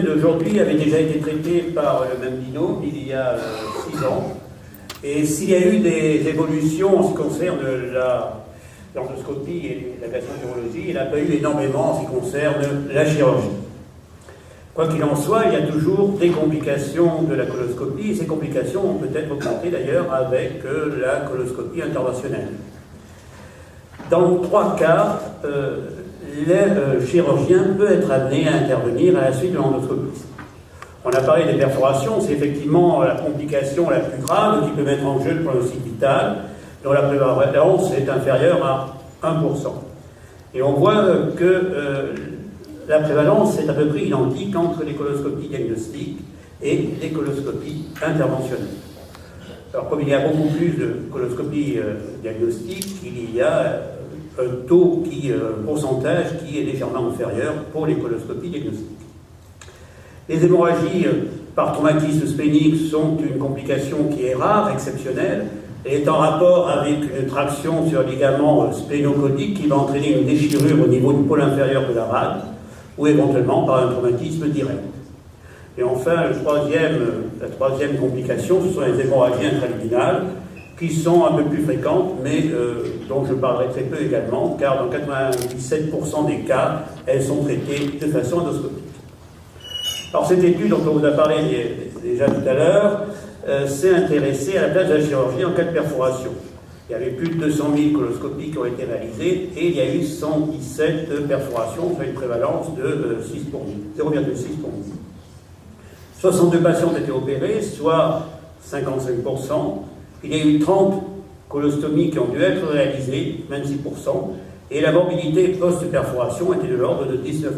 d'aujourd'hui avait déjà été traité par le même binôme il y a 6 ans. Et s'il y a eu des évolutions en ce qui concerne l'endoscopie et la gastroentérologie, il n'a pas eu énormément en ce qui concerne la chirurgie. Quoi qu'il en soit, il y a toujours des complications de la coloscopie, et ces complications ont peut-être augmenté d'ailleurs avec la coloscopie interventionnelle. Dans 3 cas, le chirurgien peut être amené à intervenir à la suite de l'endoscopie. On a parlé des perforations, c'est effectivement la complication la plus grave qui peut mettre en jeu le pronostic vital, dont la prévalence est inférieure à 1%. Et on voit que la prévalence est à peu près identique entre les coloscopies diagnostiques et les coloscopies interventionnelles. Alors comme il y a beaucoup plus de coloscopies diagnostiques, il y a un taux, un pourcentage qui est légèrement inférieur pour les coloscopies diagnostiques. Les hémorragies par traumatisme splénique sont une complication qui est rare, exceptionnelle, et est en rapport avec une traction sur le ligament splénocodique qui va entraîner une déchirure au niveau du pôle inférieur de la rate, ou éventuellement par un traumatisme direct. Et enfin, la troisième complication, ce sont les hémorragies intraluminales, qui sont un peu plus fréquentes, mais dont je parlerai très peu également, car dans 97% des cas, elles sont traitées de façon endoscopique. Alors cette étude dont on vous a parlé déjà tout à l'heure s'est intéressée à la place de la chirurgie en cas de perforation. Il y avait plus de 200 000 coloscopies qui ont été réalisées et il y a eu 117 perforations, soit une prévalence de 0,6 pour 1000. 62 patients ont été opérés, soit 55%. Il y a eu 30 colostomies qui ont dû être réalisées, 26%, et la morbidité post-perforation était de l'ordre de 19%.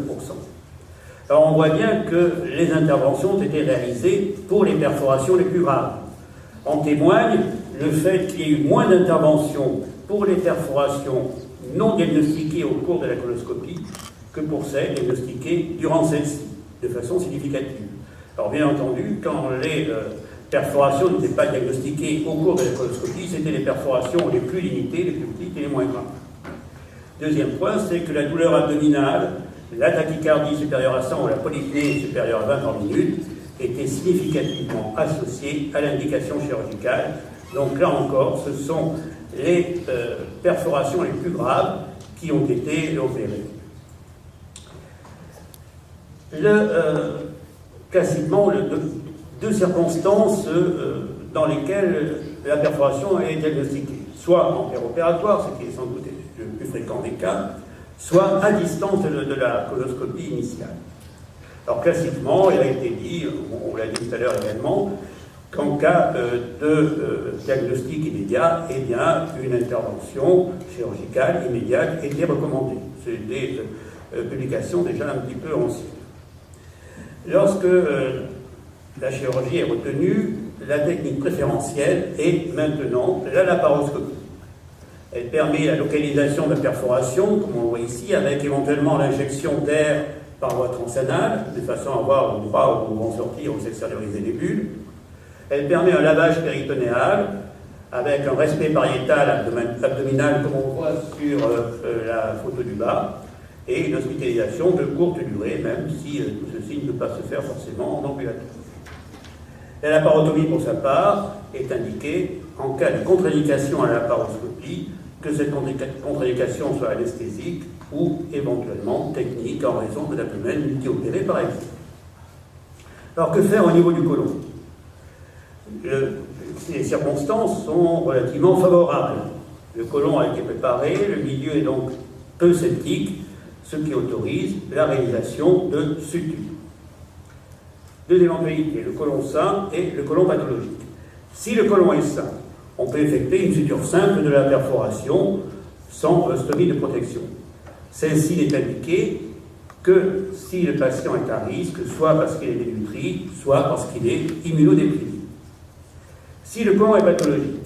Alors on voit bien que les interventions ont été réalisées pour les perforations les plus graves. En témoigne le fait qu'il y ait eu moins d'interventions pour les perforations non diagnostiquées au cours de la coloscopie que pour celles diagnostiquées durant celle-ci, de façon significative. Alors bien entendu, quand les perforations n'étaient pas diagnostiquées au cours de la coloscopie, c'était les perforations les plus limitées, les plus petites et les moins graves. Deuxième point, c'est que la douleur abdominale, la tachycardie supérieure à 100 ou la polypnée supérieure à 20 par minute étaient significativement associées à l'indication chirurgicale. Donc là encore, ce sont les perforations les plus graves qui ont été opérées. Classiquement, deux circonstances dans lesquelles la perforation est diagnostiquée, soit en péropératoire, ce qui est sans doute le plus fréquent des cas, soit à distance de la coloscopie initiale. Alors classiquement, il a été dit, on l'a dit tout à l'heure également, qu'en cas de diagnostic immédiat, eh bien, une intervention chirurgicale immédiate était recommandée. C'est des publications déjà un petit peu anciennes. Lorsque la chirurgie est retenue, la technique préférentielle est maintenant la laparoscopie. Elle permet la localisation de la perforation, comme on le voit ici, avec éventuellement l'injection d'air par voie transanale, de façon à avoir l'endroit où vont sortir ou s'extérioriser les bulles. Elle permet un lavage péritonéal avec un respect pariétal abdominal, comme on voit sur la photo du bas, et une hospitalisation de courte durée, même si tout ceci ne peut pas se faire forcément en ambulatoire. La laparotomie, pour sa part, est indiquée en cas de contre-indication à la laparoscopie, que cette contre-indication soit anesthésique ou éventuellement technique en raison de l'abdomen multi-opéré par exemple. Alors que faire au niveau du côlon? Les circonstances sont relativement favorables. Le côlon a été préparé, le milieu est donc peu septique, ce qui autorise la réalisation de sutures. Deux éventualités, le côlon sain et le côlon pathologique. Si le côlon est sain, on peut effectuer une suture simple de la perforation sans stomie de protection. Celle-ci n'est indiquée que si le patient est à risque, soit parce qu'il est dénutri, soit parce qu'il est immunodéprimé. Si le côlon est pathologique,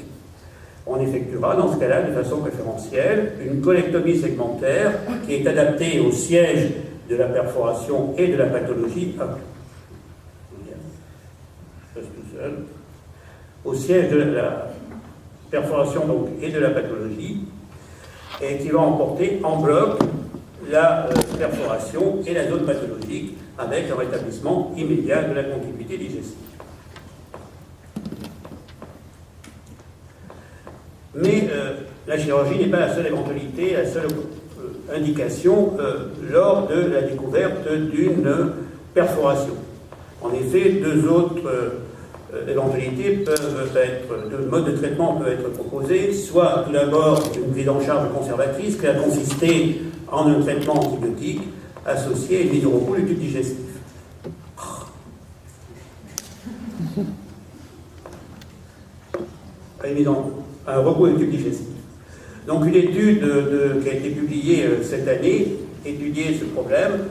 on effectuera dans ce cas-là de façon préférentielle une colectomie segmentaire qui est adaptée au siège de la perforation et de la pathologie. Au siège de la perforation donc, et de la pathologie, et qui va emporter en bloc la perforation et la zone pathologique avec un rétablissement immédiat de la continuité digestive. Mais la chirurgie n'est pas la seule éventualité, la seule indication lors de la découverte d'une perforation. En effet, deux autres éventualités peuvent être, deux modes de traitement peuvent être proposés, soit tout d'abord une prise en charge conservatrice qui a consisté en un traitement antibiotique associé à une mise au repos du tube digestif. Un repos du tube digestif. Donc une étude qui a été publiée cette année étudiait ce problème.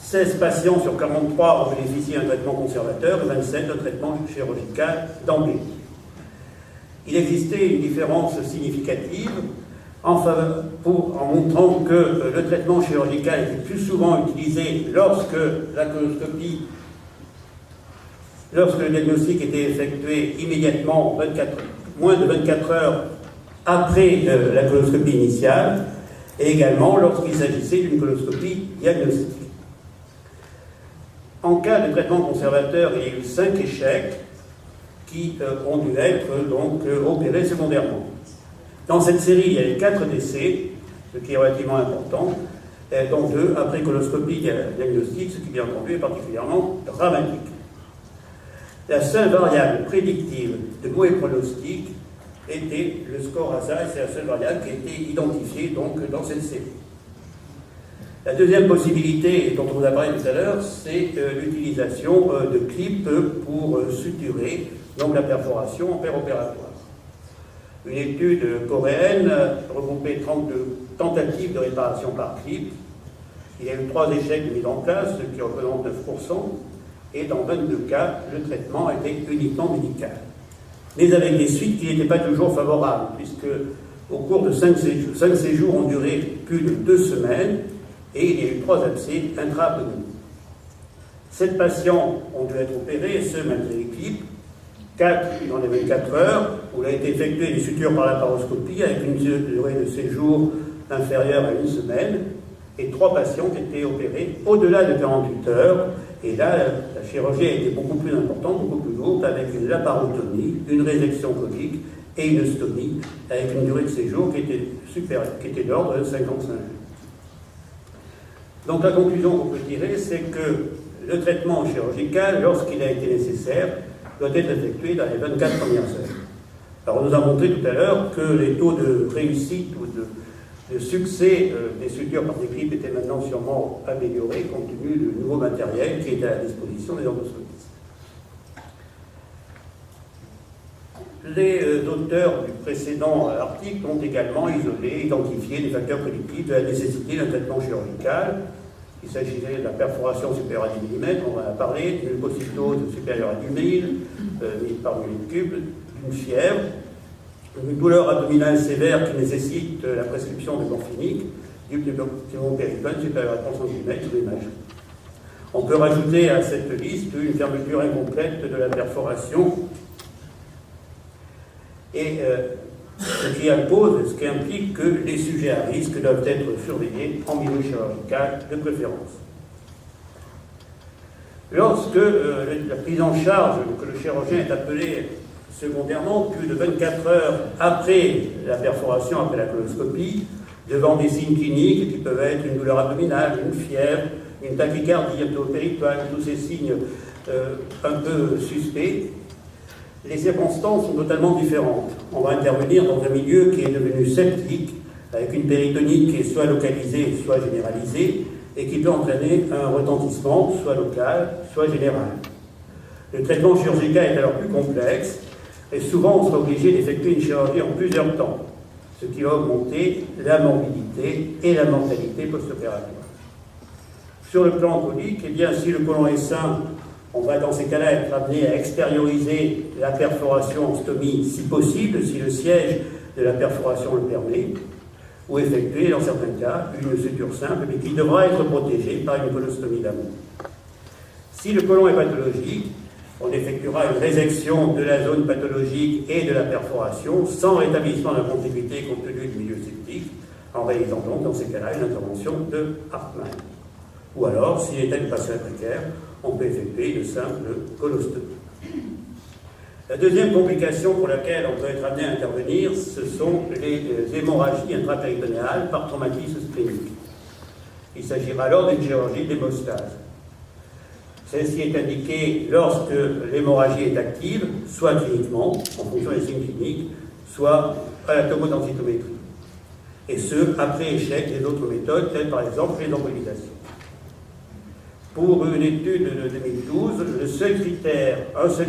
16 patients sur 43 ont bénéficié d'un traitement conservateur et 27 d'un traitement chirurgical d'emblée. Il existait une différence significative en montrant que le traitement chirurgical était plus souvent utilisé lorsque la coloscopie, lorsque le diagnostic était effectué immédiatement, moins de 24 heures après la coloscopie initiale, et également lorsqu'il s'agissait d'une coloscopie diagnostique. En cas de traitement conservateur, il y a eu 5 échecs qui ont dû être donc opérés secondairement. Dans cette série, il y a eu 4 décès, ce qui est relativement important, dont 2 après coloscopie diagnostique, ce qui bien entendu est particulièrement dramatique. La seule variable prédictive de mauvais pronostic était le score ASA, et c'est la seule variable qui a été identifiée donc, dans cette série. La deuxième possibilité dont on vous a parlé tout à l'heure, c'est l'utilisation de clips pour suturer donc, la perforation en péropératoire. Une étude coréenne regroupait 32 tentatives de réparation par clip. Il y a eu 3 échecs de mise en place, ce qui représente 9%, et dans 22 cas, le traitement était uniquement médical. Mais avec des suites qui n'étaient pas toujours favorables, puisque au cours de 5 séjours ont duré plus de 2 semaines, et il y a eu 3 abcès intra-abdominaux. 7 patients ont dû être opérés, et ce, malgré les clips. 4 dans les 24 heures, où il a été effectué des sutures par laparoscopie avec une durée de séjour inférieure à 1 semaine, et 3 patients qui étaient opérés au-delà de 48 heures. Et là, la chirurgie a été beaucoup plus importante, beaucoup plus lourde, avec une laparotomie, une résection conique et une stomie, avec une durée de séjour qui était d'ordre de 55 jours. Donc la conclusion qu'on peut tirer, c'est que le traitement chirurgical, lorsqu'il a été nécessaire, doit être effectué dans les 24 premières heures. Alors on nous a montré tout à l'heure que les taux de réussite ou de succès des sutures par des clips étaient maintenant sûrement améliorés compte tenu du nouveau matériel qui est à la disposition des endoscopistes. Les auteurs du précédent article ont également identifié des facteurs prédictifs de la nécessité d'un traitement chirurgical. Il s'agissait de la perforation supérieure à 10 mm, on en a parlé, d'une leucocytose supérieure à 10 000 par millilitre cube, d'une fièvre, une douleur abdominale sévère qui nécessite la prescription de morphinique, du pneumoperitoine supérieur à 30 cm sous l'image. On peut rajouter à cette liste une fermeture incomplète de la perforation et ce qui implique que les sujets à risque doivent être surveillés en milieu chirurgical de préférence. Lorsque la prise en charge que le chirurgien est appelé secondairement, plus de 24 heures après la perforation, après la coloscopie, devant des signes cliniques qui peuvent être une douleur abdominale, une fièvre, une tachycardie, un pneumoperitoine, tous ces signes un peu suspects, les circonstances sont totalement différentes. On va intervenir dans un milieu qui est devenu septique, avec une péritonite qui est soit localisée, soit généralisée, et qui peut entraîner un retentissement, soit local, soit général. Le traitement chirurgical est alors plus complexe, et souvent on sera obligé d'effectuer une chirurgie en plusieurs temps, ce qui va augmenter la morbidité et la mortalité post-opératoire. Sur le plan conique, eh bien, si le côlon est sain, on va dans ces cas-là être amené à extérioriser la perforation en stomie si possible, si le siège de la perforation le permet, ou effectuer dans certains cas une suture simple, mais qui devra être protégée par une colostomie d'amont. Si le côlon est pathologique, on effectuera une résection de la zone pathologique et de la perforation sans rétablissement de la continuité compte tenu du milieu septique, en réalisant donc dans ces cas-là une intervention de Hartmann. Ou alors, s'il était du patient précaire, on peut effectuer de simple colostomie. La deuxième complication pour laquelle on peut être amené à intervenir, ce sont les hémorragies intrapéritonéales par traumatisme splénique. Il s'agira alors d'une chirurgie d'hémostase. Celle-ci est indiquée lorsque l'hémorragie est active, soit cliniquement, en fonction des signes cliniques, soit à la tomodensitométrie. Et ce, après échec des autres méthodes, telles par exemple les embolisations. Pour une étude de 2012, un seul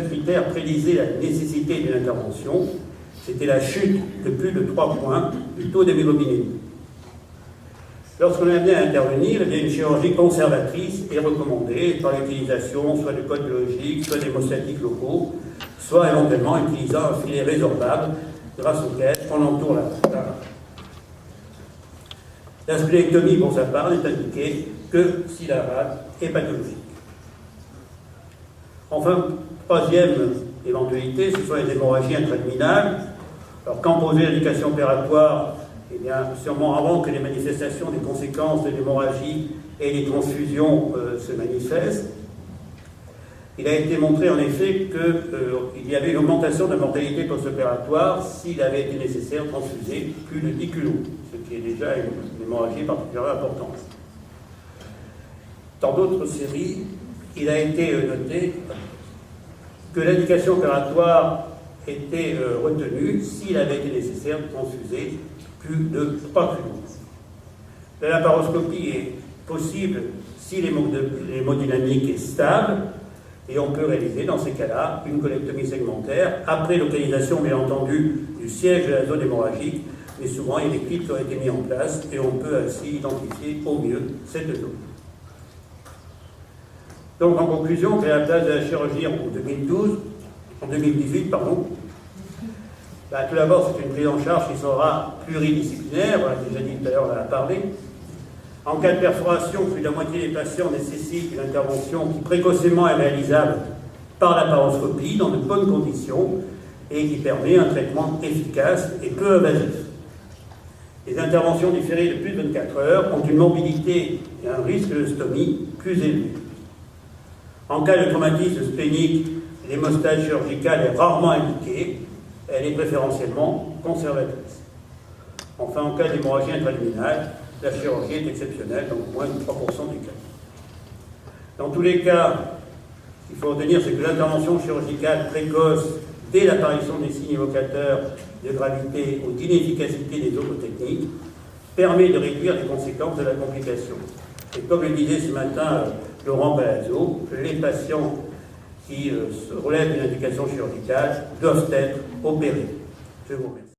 critère prédisait la nécessité d'une intervention, c'était la chute de plus de 3 points du taux d'hémoglobine. Lorsqu'on est amené à intervenir, une chirurgie conservatrice est recommandée par l'utilisation soit de codes biologiques, soit d'hémostatiques locaux, soit éventuellement utilisant un filet résorbable grâce auquel on entoure la rate. La splénectomie, pour sa part, n'est indiquée que si la rate est pathologique. Enfin, troisième éventualité, ce sont les hémorragies intraluminales. Alors, quand poser l'indication opératoire, eh bien, sûrement avant que les manifestations des conséquences de l'hémorragie et les transfusions se manifestent. Il a été montré en effet qu'il y avait une augmentation de la mortalité post-opératoire s'il avait été nécessaire de transfuser plus de 10 kg, ce qui est déjà une hémorragie particulièrement importante. Dans d'autres séries, il a été noté que l'indication opératoire était retenue s'il avait été nécessaire de transfuser plus de 3 kg. La laparoscopie est possible si l'hémodynamique est stable, et on peut réaliser dans ces cas-là une colectomie segmentaire, après localisation bien entendu du siège de la zone hémorragique, mais souvent il y a des clips qui ont été mis en place et on peut ainsi identifier au mieux cette zone. Donc en conclusion, quelle est la place de la chirurgie en 2018, tout d'abord, c'est une prise en charge qui sera pluridisciplinaire, on l'a déjà dit tout à l'heure, on en a parlé. En cas de perforation, plus de la moitié des patients nécessitent une intervention qui précocement est réalisable par la laparoscopie dans de bonnes conditions et qui permet un traitement efficace et peu invasif. Les interventions différées de plus de 24 heures ont une morbidité et un risque de stomie plus élevé. En cas de traumatisme splénique, l'hémostase chirurgicale est rarement indiquée, elle est préférentiellement conservatrice. Enfin, en cas d'hémorragie intraluminale, la chirurgie est exceptionnelle, donc moins de 3% des cas. Dans tous les cas, ce qu'il faut retenir, c'est que l'intervention chirurgicale précoce, dès l'apparition des signes évocateurs de gravité ou d'inefficacité des autres techniques, permet de réduire les conséquences de la complication. Et comme le disait ce matin Laurent Palazzo, les patients qui relèvent d'une indication chirurgicale doivent être opérés. Je vous remercie.